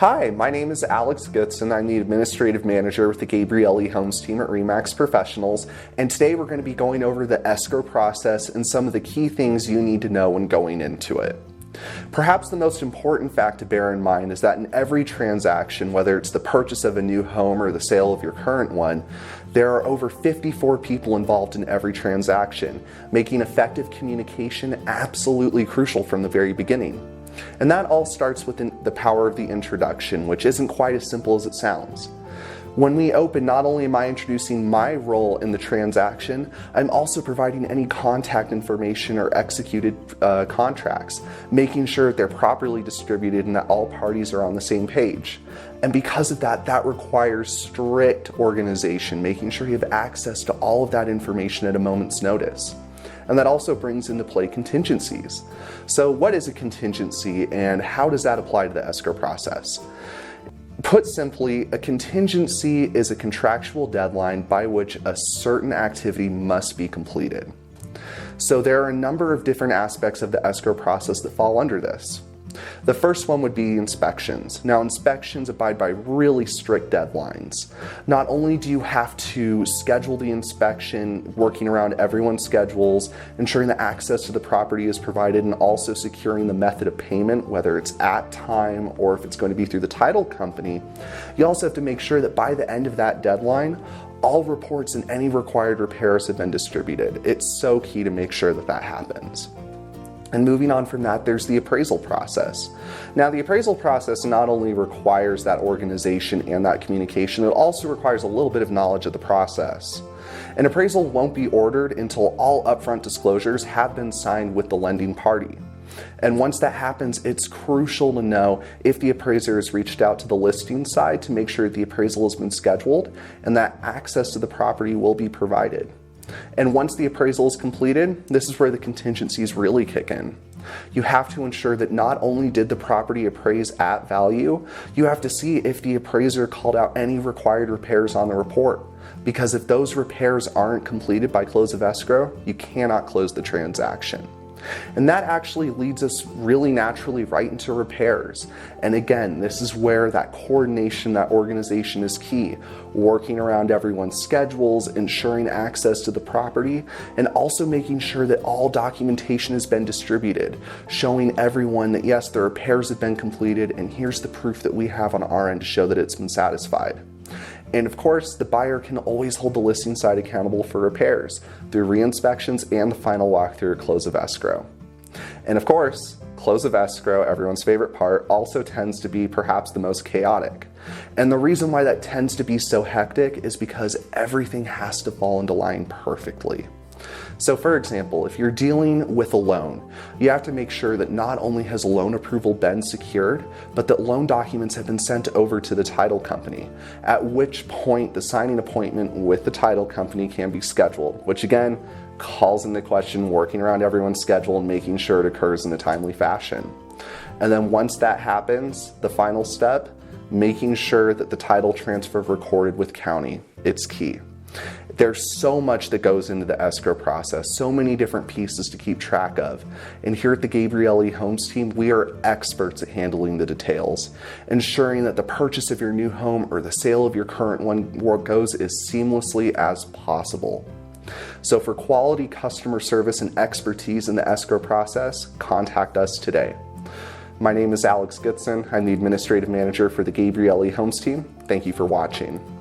Hi, my name is Alex Goodson. I'm the Administrative Manager with the Gabrielli Homes team at RE/MAX Professionals, and today we're going to be going over the escrow process and some of the key things you need to know when going into it. Perhaps the most important fact to bear in mind is that in every transaction, whether it's the purchase of a new home or the sale of your current one, there are over 54 people involved in every transaction, making effective communication absolutely crucial from the very beginning. And that all starts with the power of the introduction, which isn't quite as simple as it sounds. When we open, not only am I introducing my role in the transaction, I'm also providing any contact information or executed contracts, making sure that they're properly distributed and that all parties are on the same page. And because of that, that requires strict organization, making sure you have access to all of that information at a moment's notice. And that also brings into play contingencies. So what is a contingency and how does that apply to the escrow process? Put simply, a contingency is a contractual deadline by which a certain activity must be completed. So there are a number of different aspects of the escrow process that fall under this. The first one would be inspections. Now, inspections abide by really strict deadlines. Not only do you have to schedule the inspection, working around everyone's schedules, ensuring that access to the property is provided, and also securing the method of payment, whether it's at time or if it's going to be through the title company, you also have to make sure that by the end of that deadline, all reports and any required repairs have been distributed. It's so key to make sure that that happens. And moving on from that, there's the appraisal process. Now, the appraisal process not only requires that organization and that communication, it also requires a little bit of knowledge of the process. An appraisal won't be ordered until all upfront disclosures have been signed with the lending party. And once that happens, it's crucial to know if the appraiser has reached out to the listing side to make sure the appraisal has been scheduled and that access to the property will be provided. And once the appraisal is completed, this is where the contingencies really kick in. You have to ensure that not only did the property appraise at value, you have to see if the appraiser called out any required repairs on the report. Because if those repairs aren't completed by close of escrow, you cannot close the transaction. And that actually leads us really naturally right into repairs. And again, this is where that coordination, that organization is key. Working around everyone's schedules, ensuring access to the property, and also making sure that all documentation has been distributed, showing everyone that yes, the repairs have been completed and here's the proof that we have on our end to show that it's been satisfied. And of course, the buyer can always hold the listing side accountable for repairs through re-inspections and the final walkthrough at close of escrow. And of course, close of escrow, everyone's favorite part, also tends to be perhaps the most chaotic. And the reason why that tends to be so hectic is because everything has to fall into line perfectly. So for example, if you're dealing with a loan, you have to make sure that not only has loan approval been secured, but that loan documents have been sent over to the title company, at which point the signing appointment with the title company can be scheduled, which again, calls into question working around everyone's schedule and making sure it occurs in a timely fashion. And then once that happens, the final step, making sure that the title transfer recorded with county, it's key. There's so much that goes into the escrow process, so many different pieces to keep track of. And here at the Gabrielli Homes team, we are experts at handling the details, ensuring that the purchase of your new home or the sale of your current one goes as seamlessly as possible. So for quality customer service and expertise in the escrow process, contact us today. My name is Alex Goodson. I'm the Administrative Manager for the Gabrielli Homes team. Thank you for watching.